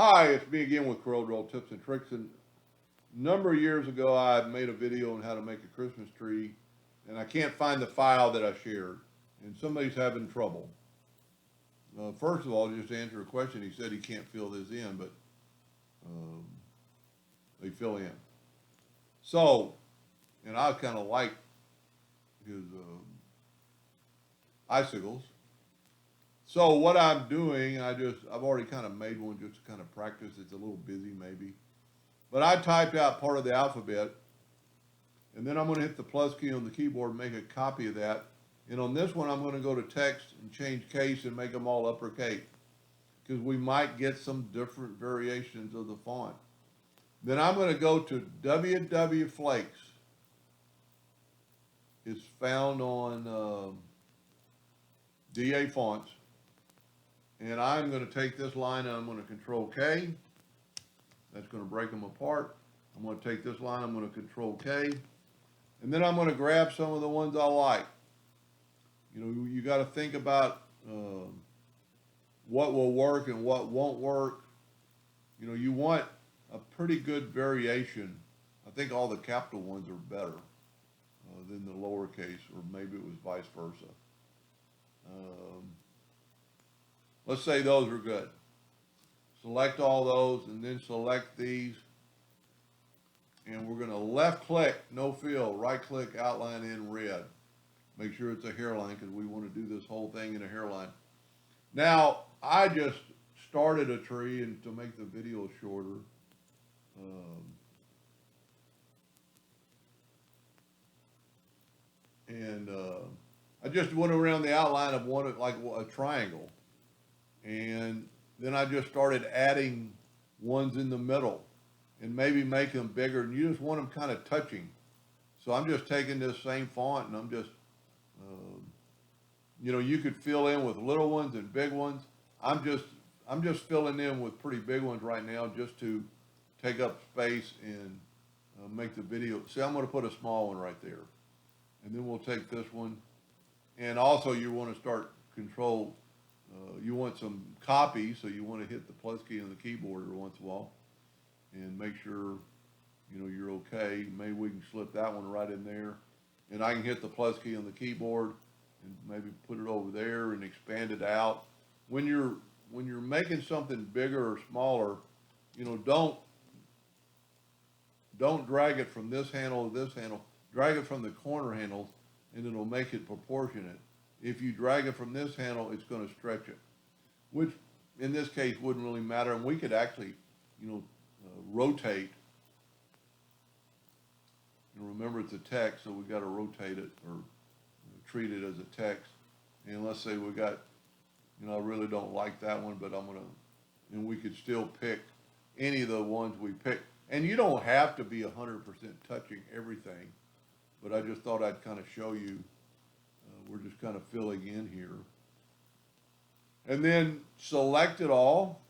Hi, it's me again with Corel Tips and Tricks. And a number of years ago, I made a video on how to make a Christmas tree, and I can't find the file that I shared, and somebody's having trouble. First of all, just to answer a question, he said he can't fill this in, but um, they fill in. So, and I kind of like his icicles. So what I'm doing, I've already kind of made one just to kind of practice. It's a little busy maybe. But I typed out part of the alphabet, and then I'm going to hit the plus key on the keyboard and make a copy of that. And on this one, I'm going to go to text and change case and make them all uppercase, because we might get some different variations of the font. Then I'm going to go to WW Flakes. It's found on DA Fonts. And I'm going to take this line and I'm going to Control K. That's going to break them apart. I'm going to take this line, I'm going to Control K. And then I'm going to grab some of the ones I like. You know, you got to think about what will work and what won't work. You know, you want a pretty good variation. I think all the capital ones are better than the lowercase, or maybe it was vice versa. Let's say those are good. Select all those and then select these. And we're going to left click, no fill, right click, outline in red. Make sure it's a hairline because we want to do this whole thing in a hairline. Now, I just started a tree, and to make the video shorter, I just went around the outline of one, like a triangle. And then I just started adding ones in the middle and maybe make them bigger. And you just want them kind of touching. So I'm just taking this same font and I'm just, you know, you could fill in with little ones and big ones. I'm just filling in with pretty big ones right now just to take up space and make the video. See, I'm going to put a small one right there. And then we'll take this one. And also you want to start control. You want some copy, so you want to hit the plus key on the keyboard every once in a while and make sure, you know, you're okay. Maybe we can slip that one right in there. And I can hit the plus key on the keyboard and maybe put it over there and expand it out. When you're making something bigger or smaller, you know, don't drag it from this handle to this handle. Drag it from the corner handles, and it'll make it proportionate. If you drag it from this handle, it's going to stretch it, which in this case wouldn't really matter. And we could actually, you know, rotate. And remember, it's a text, so we got to rotate it or treat it as a text. And let's say we got, you know, I really don't like that one, but I'm going to, and we could still pick any of the ones we pick. And you don't have to be 100% touching everything, but I just thought I'd kind of show you. We're just kind of filling in here. And then select it all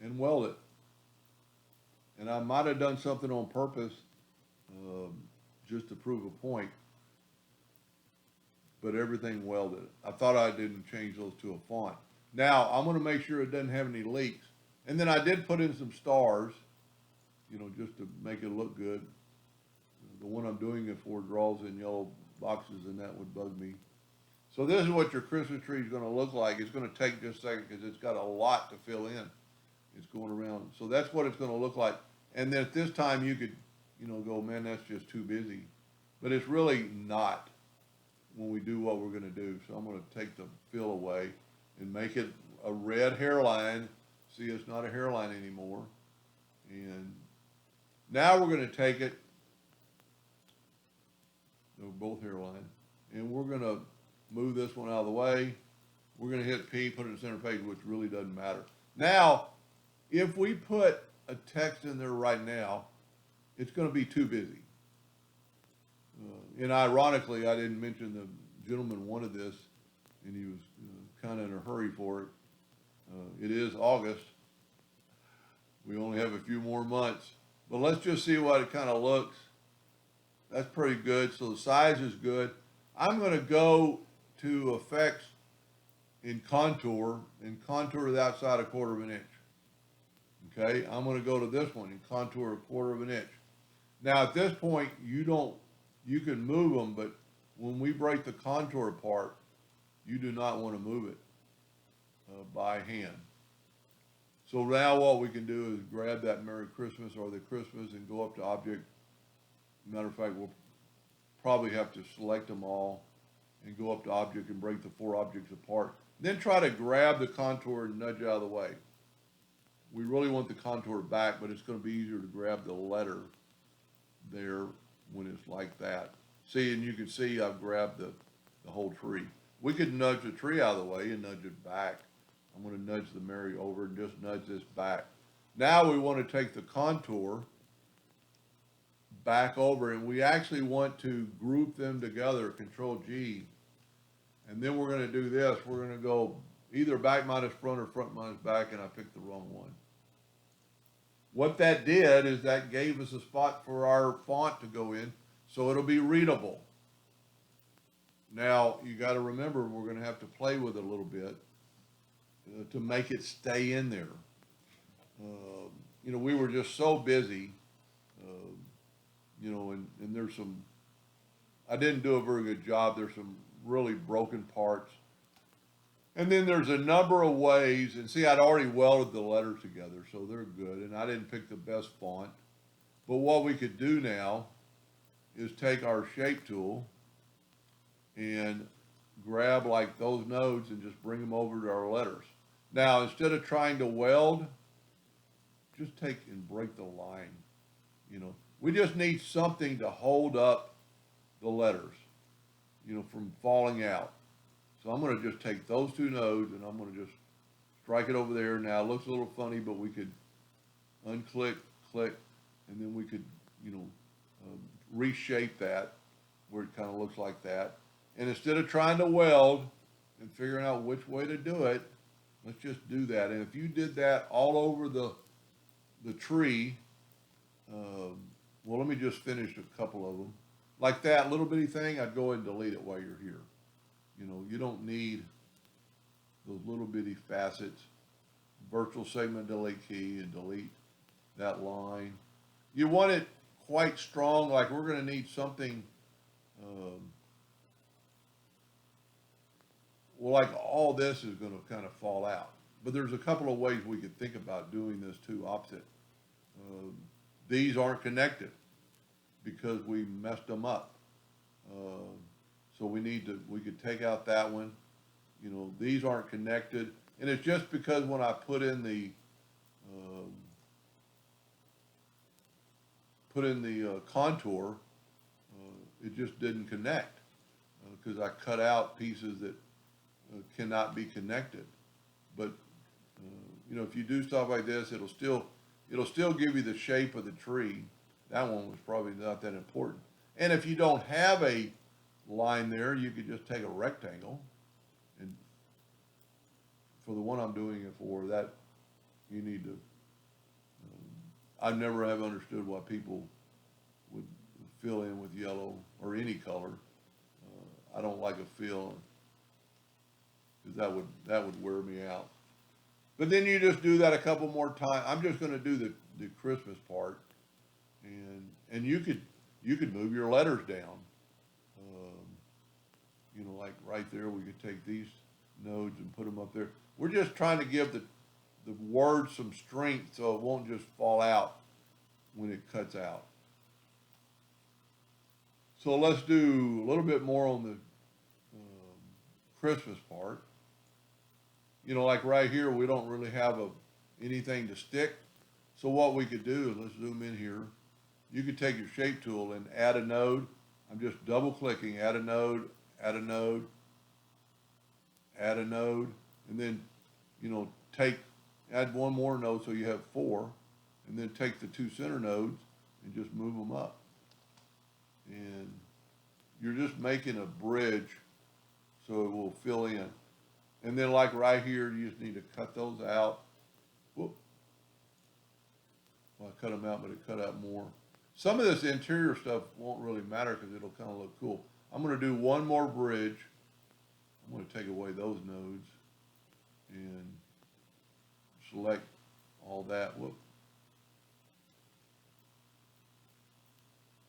and weld it. And I might have done something on purpose just to prove a point, but everything welded. I thought I didn't change those to a font. Now, I'm going to make sure it doesn't have any leaks. And then I did put in some stars, you know, just to make it look good. The one I'm doing it for draws in yellow boxes, and that would bug me. So this is what your Christmas tree is going to look like. It's going to take just a second because it's got a lot to fill in. It's going around. So that's what it's going to look like. And then at this time you could, you know, go, man, that's just too busy. But it's really not when we do what we're going to do. So I'm going to take the fill away and make it a red hairline. See, it's not a hairline anymore. And now we're going to take it, they're both hairline, and we're going to move this one out of the way. We're going to hit P, put it in the center page, which really doesn't matter. Now, if we put a text in there right now, it's going to be too busy. And ironically, I didn't mention the gentleman wanted this, and he was kind of in a hurry for it. It is August. We only have a few more months. But let's just see what it kind of looks. That's pretty good. So the size is good. I'm going to go to effects in contour and contour the outside a quarter of an inch. Okay, I'm going to go to this one and contour a quarter of an inch. Now at this point, you can move them, but when we break the contour apart, you do not want to move it by hand. So now what we can do is grab that Merry Christmas or the Christmas and go up to object. Matter of fact, we'll probably have to select them all and go up to object and break the 4 objects apart. Then try to grab the contour and nudge it out of the way. We really want the contour back, but it's going to be easier to grab the letter there when it's like that. See, and you can see I've grabbed the whole tree. We could nudge the tree out of the way and nudge it back. I'm going to nudge the Mary over and just nudge this back. Now we want to take the contour back over, and we actually want to group them together, Control G. And then we're going to do this. We're going to go either back minus front or front minus back, and I picked the wrong one. What that did is that gave us a spot for our font to go in, so it'll be readable. Now, you got to remember, we're going to have to play with it a little bit to make it stay in there. You know, we were just so busy, you know, and there's some, I didn't do a very good job. There's some really broken parts. And then there's a number of ways, and see, I'd already welded the letters together, so they're good, and I didn't pick the best font. But what we could do now is take our shape tool and grab like those nodes and just bring them over to our letters. Now, instead of trying to weld, just take and break the line. You know, we just need something to hold up the letters, you know, from falling out. So I'm going to just take those 2 nodes and I'm going to just strike it over there. Now it looks a little funny, but we could unclick, click, and then we could, you know, reshape that where it kind of looks like that. And instead of trying to weld and figuring out which way to do it, let's just do that. And if you did that all over the tree, well, let me just finish a couple of them. Like that little bitty thing, I'd go ahead and delete it while you're here. You know, you don't need those little bitty facets. Virtual segment delete key and delete that line. You want it quite strong, like we're going to need something, well, like all this is going to kind of fall out. But there's a couple of ways we could think about doing this too opposite. These aren't connected because we messed them up. So we could take out that one. You know, these aren't connected. And it's just because when I put in the contour, it just didn't connect because I cut out pieces that cannot be connected. But you know, if you do stuff like this, it'll still give you the shape of the tree. That one was probably not that important. And if you don't have a line there, you could just take a rectangle, and for the one I'm doing it for, that you need to, I never have understood why people would fill in with yellow or any color. I don't like a fill, because that would wear me out. But then you just do that a couple more times. I'm just going to do the Christmas part, and you could move your letters down. You know, like right there, we could take these nodes and put them up there. We're just trying to give the word some strength so it won't just fall out when it cuts out. So let's do a little bit more on the Christmas part. You know, like right here, we don't really have anything to stick. So what we could do is, let's zoom in here. You could take your shape tool and add a node. I'm just double clicking, add a node, add a node, add a node, and then, you know, add one more node so you have 4, and then take the 2 center nodes and just move them up. And you're just making a bridge so it will fill in. And then like right here, you just need to cut those out. Whoop. Well, I cut them out, but it cut out more. Some of this interior stuff won't really matter because it'll kind of look cool. I'm going to do one more bridge. I'm going to take away those nodes. and select all that. Whoop.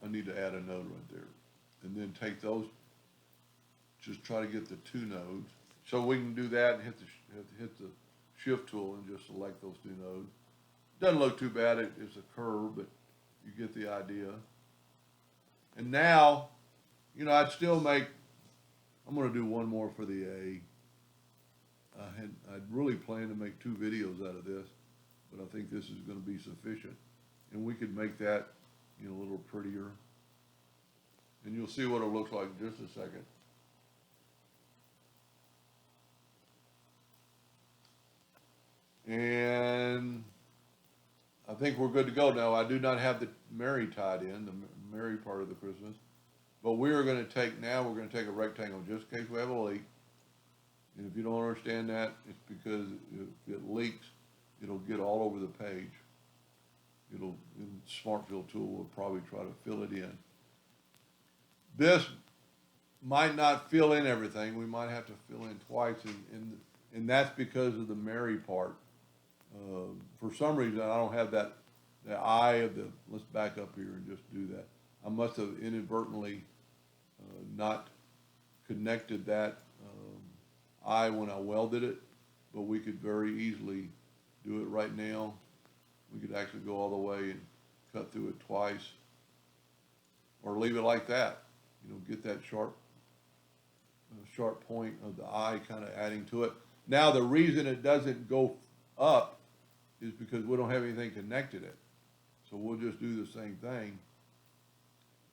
I need to add a node right there. And then take those, just try to get the 2 nodes. So we can do that and hit the shift tool and just select those 2 nodes. Doesn't look too bad, it's a curve, but you get the idea. And now, you know, I'd still make, I'm gonna do one more for the A. I'd really planned to make 2 videos out of this, but I think this is gonna be sufficient. And we could make that, you know, a little prettier. And you'll see what it looks like in just a second. And I think we're good to go now. I do not have the Mary tied in, the Mary part of the Christmas. But we're going to take a rectangle just in case we have a leak. And if you don't understand that, it's because if it leaks, it'll get all over the page. The Smart Fill tool will probably try to fill it in. This might not fill in everything. We might have to fill in twice, and that's because of the Mary part. For some reason, I don't have the eye of the, let's back up here and just do that. I must have inadvertently not connected that eye when I welded it, but we could very easily do it right now. We could actually go all the way and cut through it twice, or leave it like that. You know, get that sharp point of the eye kind of adding to it. Now the reason it doesn't go up is because we don't have anything connected it. So we'll just do the same thing.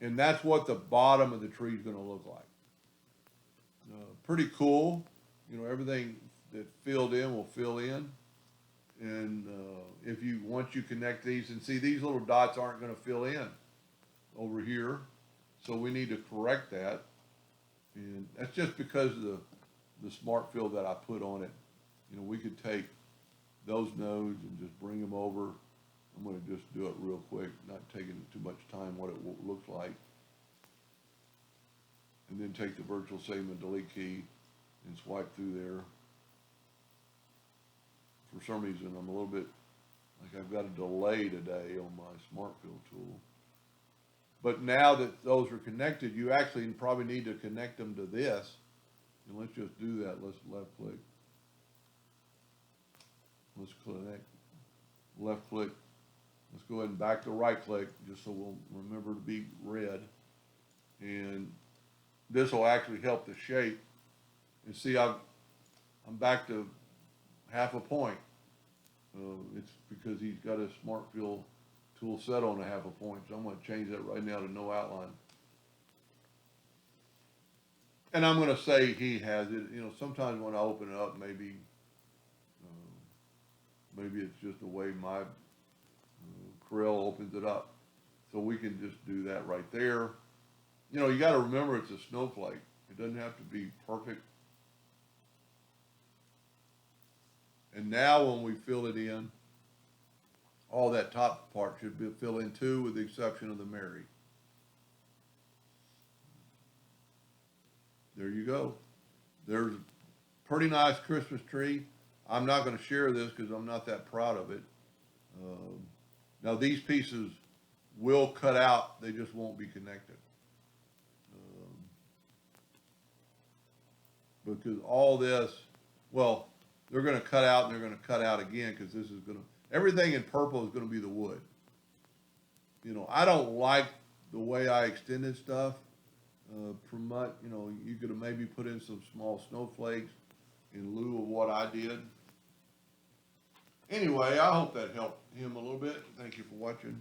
And that's what the bottom of the tree is going to look like. Pretty cool. You know, everything that filled in will fill in. And once you connect these, and see these little dots aren't going to fill in over here. So we need to correct that. And that's just because of the Smart Fill that I put on it. You know, we could take those nodes and just bring them over. I'm going to just do it real quick, not taking too much time what it looks like. And then take the virtual save and delete key and swipe through there. For some reason, I'm a little bit, like I've got a delay today on my Smart Fill tool. But now that those are connected, you actually probably need to connect them to this. And let's just do that. Let's left click. Let's connect, left click. Let's go ahead and back to right click just so we'll remember to be red. And this will actually help the shape. And see, I'm back to half a point. It's because he's got a Smart Fill tool set on a half a point. So I'm going to change that right now to no outline. And I'm going to say he has it. You know, sometimes when I open it up, maybe it's just the way my Corel opens it up. So we can just do that right there. You know, you got to remember it's a snowflake. It doesn't have to be perfect. And now when we fill it in, all that top part should be filled in too, with the exception of the Mary. There you go. There's a pretty nice Christmas tree. I'm not going to share this because I'm not that proud of it. Now these pieces will cut out, they just won't be connected. Because all this, well, they're going to cut out and they're going to cut out again because this is going to, everything in purple is going to be the wood. You know, I don't like the way I extended stuff. You know, you could have maybe put in some small snowflakes in lieu of what I did. Anyway, I hope that helped him a little bit. Thank you for watching.